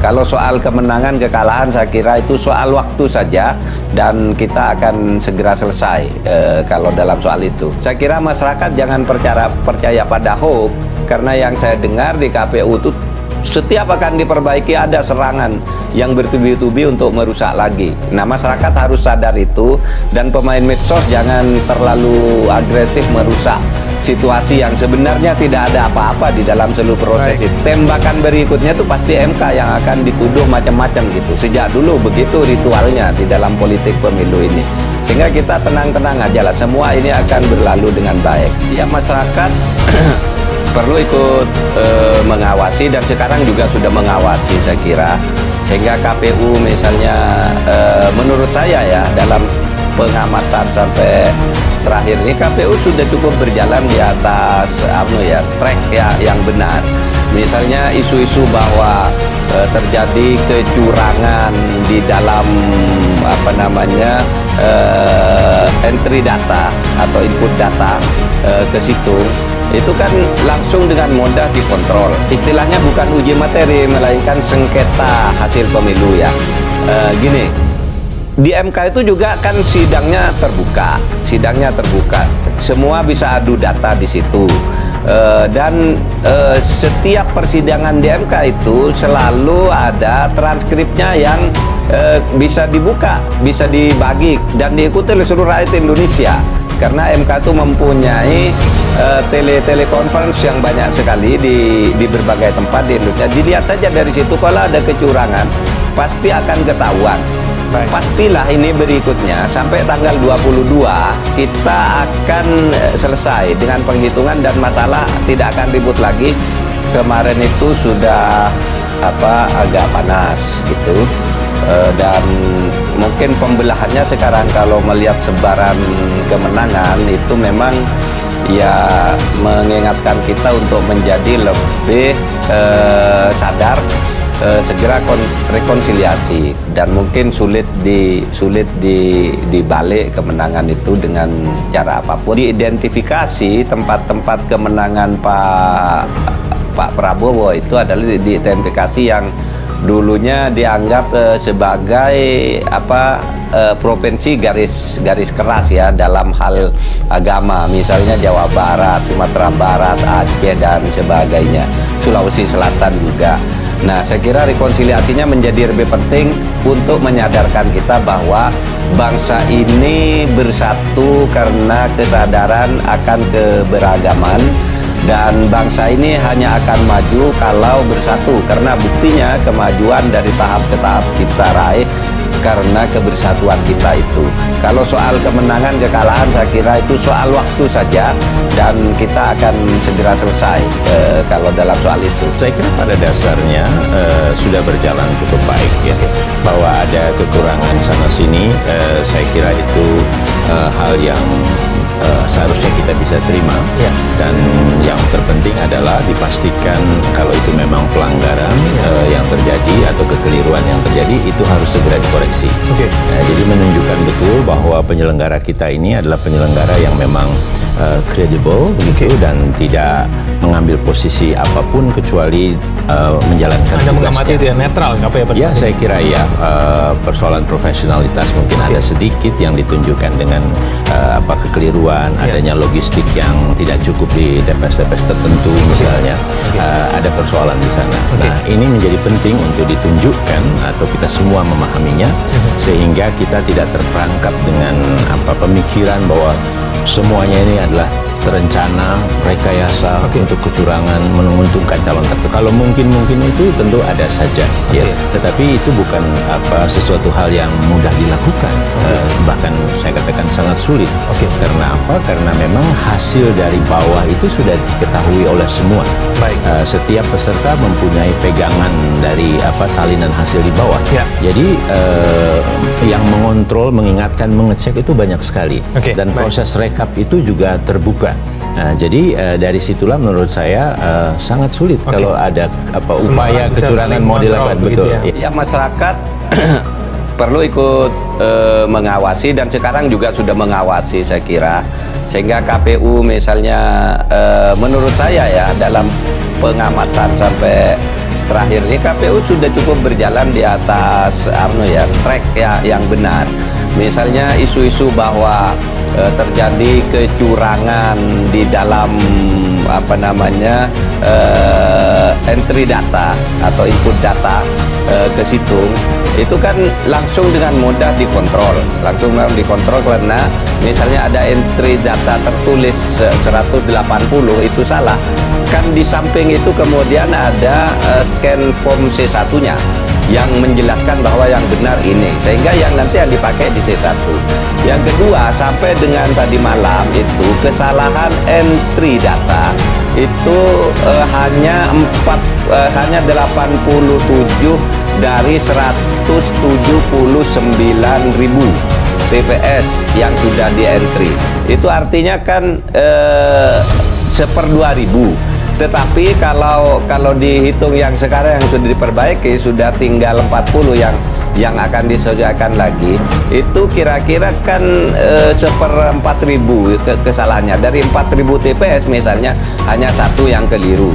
Kalau soal kemenangan kekalahan saya kira itu soal waktu saja dan kita akan segera selesai kalau dalam soal itu. Saya kira masyarakat jangan percaya pada hoax, karena yang saya dengar di KPU itu setiap akan diperbaiki ada serangan yang bertubi-tubi untuk merusak lagi. Nah, masyarakat harus sadar itu, dan pemain medsos jangan terlalu agresif merusak situasi yang sebenarnya tidak ada apa-apa di dalam seluruh proses itu. Tembakan berikutnya itu pasti MK yang akan dituduh macam-macam gitu. Sejak dulu begitu ritualnya di dalam politik pemilu ini. Sehingga kita tenang-tenang aja lah, semua ini akan berlalu dengan baik. Ya, masyarakat perlu ikut mengawasi, dan sekarang juga sudah mengawasi saya kira, sehingga KPU misalnya menurut saya ya, dalam pengamatan sampai terakhir ini KPU sudah cukup berjalan di atas track ya yang benar. Misalnya isu-isu bahwa terjadi kecurangan di dalam entry data atau input data ke situ, itu kan langsung dengan mudah dikontrol. Istilahnya bukan uji materi, melainkan sengketa hasil pemilu ya. Gini, di MK itu juga kan sidangnya terbuka, semua bisa adu data di situ. Dan setiap persidangan di MK itu selalu ada transkripnya yang bisa dibuka, bisa dibagi dan diikuti oleh seluruh rakyat Indonesia. Karena MK itu mempunyai telekonferensi yang banyak sekali di berbagai tempat di Indonesia. Dilihat saja dari situ, kalau ada kecurangan pasti akan ketahuan. Pastilah ini berikutnya sampai tanggal 22 kita akan selesai dengan penghitungan dan masalah tidak akan ribut lagi. Kemarin itu sudah agak panas gitu. Dan mungkin pembelahannya sekarang kalau melihat sebaran kemenangan itu memang ya mengingatkan kita untuk menjadi lebih sadar, segera rekonsiliasi, dan mungkin sulit dibalik kemenangan itu dengan cara apapun. Diidentifikasi tempat-tempat kemenangan Pak Prabowo itu adalah diidentifikasi yang dulunya dianggap sebagai provinsi garis keras ya dalam hal agama, misalnya Jawa Barat, Sumatera Barat, Aceh dan sebagainya, Sulawesi Selatan juga. Nah, saya kira rekonsiliasinya menjadi lebih penting untuk menyadarkan kita bahwa bangsa ini bersatu karena kesadaran akan keberagaman. Dan bangsa ini hanya akan maju kalau bersatu, karena buktinya kemajuan dari tahap ke tahap kita raih karena kebersatuan kita itu. Kalau soal kemenangan kekalahan saya kira itu soal waktu saja, dan kita akan segera selesai kalau dalam soal itu. Saya kira pada dasarnya sudah berjalan cukup baik ya. Bahwa ada kekurangan sana sini, saya kira itu hal yang seharusnya kita bisa terima ya. Dan yang terpenting adalah dipastikan kalau itu memang pelanggaran yang terjadi atau kekeliruan yang terjadi itu harus segera dikoreksi. Jadi menunjukkan betul bahwa penyelenggara kita ini adalah penyelenggara yang memang kredibel begitu, dan tidak mengambil posisi apapun kecuali menjalankan tugasnya. Mengamati itu ya, netral ya, saya kira ya, persoalan profesionalitas mungkin ada sedikit yang ditunjukkan dengan kekeliruan, adanya logistik yang tidak cukup di TPS-TPS tertentu misalnya, ada persoalan di sana. Nah, ini menjadi penting untuk ditunjukkan atau kita semua memahaminya, sehingga kita tidak terperangkap dengan pemikiran bahwa semuanya ini adalah terencana, rekayasa untuk kecurangan, menguntungkan calon tertentu. Kalau mungkin itu tentu ada saja, ya. Tetapi itu bukan sesuatu hal yang mudah dilakukan, bahkan saya katakan sangat sulit. Karena apa? Karena memang hasil dari bawah itu sudah diketahui oleh semua. Setiap peserta mempunyai pegangan dari salinan hasil di bawah. Jadi yang mengontrol, mengingatkan, mengecek itu banyak sekali. Dan proses rekap itu juga terbuka. Nah, jadi dari situlah menurut saya sangat sulit kalau ada upaya kecurangan mau dilakukan. Betul. Ya, masyarakat perlu ikut mengawasi, dan sekarang juga sudah mengawasi saya kira, sehingga KPU misalnya menurut saya ya dalam pengamatan sampai terakhir ini KPU sudah cukup berjalan di atas track ya yang benar. Misalnya isu-isu bahwa terjadi kecurangan di dalam entry data atau input data ke situng, itu kan langsung dengan mudah dikontrol, karena misalnya ada entry data tertulis 180 itu salah, kan di samping itu kemudian ada scan form C1-nya yang menjelaskan bahwa yang benar ini, sehingga yang nanti yang dipakai di C1. Yang kedua, sampai dengan tadi malam itu kesalahan entry data itu hanya 87 dari 179.000 TPS yang sudah di entry. Itu artinya kan 1/2000. Tetapi kalau dihitung yang sekarang yang sudah diperbaiki, sudah tinggal 40 yang akan disesuaikan lagi, itu kira-kira kan 1/4000 kesalahannya. Dari 4000 TPS misalnya hanya satu yang keliru.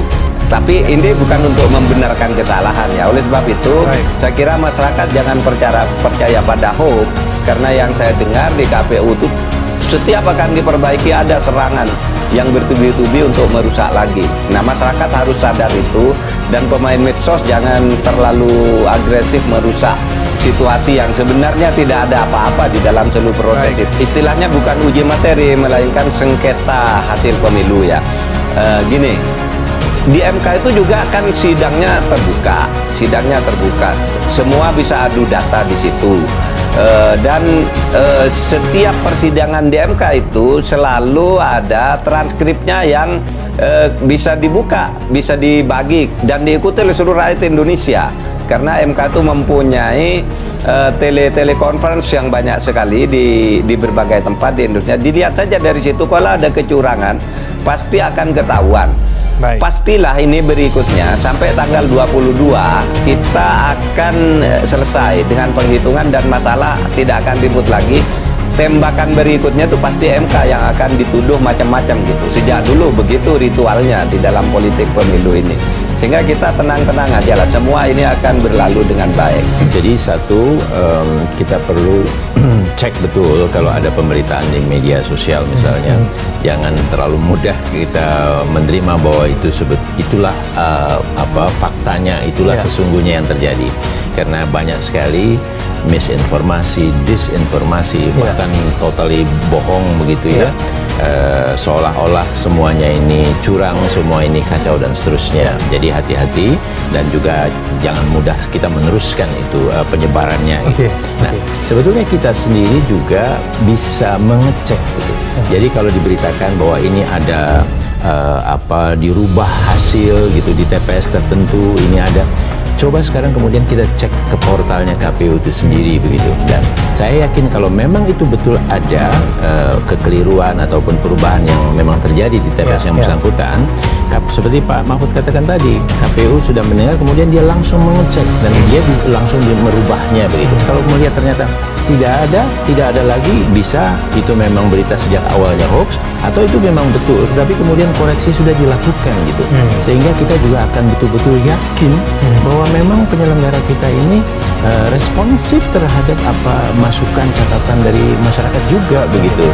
Tapi ini bukan untuk membenarkan kesalahan ya. Oleh sebab itu, saya kira masyarakat jangan percaya pada hoax, karena yang saya dengar di KPU itu setiap akan diperbaiki ada serangan yang bertubi-tubi untuk merusak lagi. Nah, masyarakat harus sadar itu, dan pemain medsos jangan terlalu agresif merusak situasi yang sebenarnya tidak ada apa-apa di dalam seluruh proses itu. Istilahnya bukan uji materi, melainkan sengketa hasil pemilu ya. Gini, di MK itu juga kan sidangnya terbuka, semua bisa adu data di situ. Dan setiap persidangan di MK itu selalu ada transkripnya yang bisa dibuka, bisa dibagi dan diikuti oleh seluruh rakyat Indonesia, karena MK itu mempunyai telekonferensi yang banyak sekali di berbagai tempat di Indonesia. Dilihat saja dari situ, kalau ada kecurangan pasti akan ketahuan. Pastilah ini berikutnya sampai tanggal 22 kita akan selesai dengan penghitungan dan masalah tidak akan ribut lagi. Tembakan berikutnya itu pasti MK yang akan dituduh macam-macam gitu. Sejak dulu begitu ritualnya di dalam politik pemilu ini. Sehingga kita tenang-tenang aja lah, semua ini akan berlalu dengan baik. Jadi kita perlu cek betul kalau ada pemberitaan di media sosial misalnya, jangan terlalu mudah kita menerima bahwa itulah faktanya, itulah sesungguhnya yang terjadi, karena banyak sekali misinformasi, disinformasi, bahkan totally bohong begitu ya. Seolah-olah semuanya ini curang, semua ini kacau dan seterusnya. Jadi hati-hati, dan juga jangan mudah kita meneruskan itu penyebarannya. Nah, sebetulnya kita sendiri juga bisa mengecek gitu. Jadi kalau diberitakan bahwa ini ada dirubah hasil gitu di TPS tertentu, ini ada, coba sekarang kemudian kita cek ke portalnya KPU itu sendiri begitu. Dan saya yakin kalau memang itu betul ada kekeliruan ataupun perubahan yang memang terjadi di TPS yang bersangkutan, seperti Pak Mahfud katakan tadi, KPU sudah mendengar, kemudian dia langsung mengecek dan dia langsung merubahnya begitu. Kalau melihat ternyata tidak ada lagi, bisa itu memang berita sejak awalnya hoax, atau itu memang betul, tapi kemudian koreksi sudah dilakukan gitu. Sehingga kita juga akan betul-betul yakin bahwa memang penyelenggara kita ini responsif terhadap masukan catatan dari masyarakat juga begitu.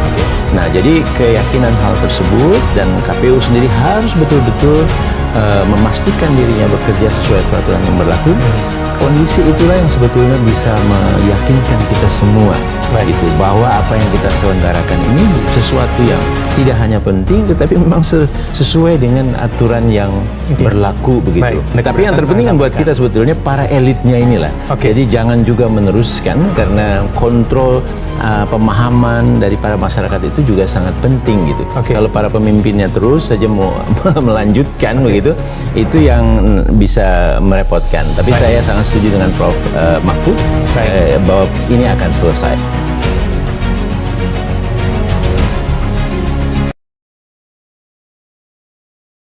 Nah, jadi keyakinan hal tersebut, dan KPU sendiri harus betul-betul memastikan dirinya bekerja sesuai peraturan yang berlaku. Kondisi itulah yang sebetulnya bisa meyakinkan kita semua itu bahwa apa yang kita selenggarakan ini sesuatu yang tidak hanya penting, tetapi memang sesuai dengan aturan yang berlaku begitu. Tapi yang terpenting buat kita sebetulnya para elitnya inilah. Jadi jangan juga meneruskan, karena kontrol pemahaman dari para masyarakat itu juga sangat penting gitu. Kalau para pemimpinnya terus saja mau melanjutkan begitu, itu yang bisa merepotkan. Tapi saya sangat setuju dengan Prof. Mahfud bahwa ini akan selesai.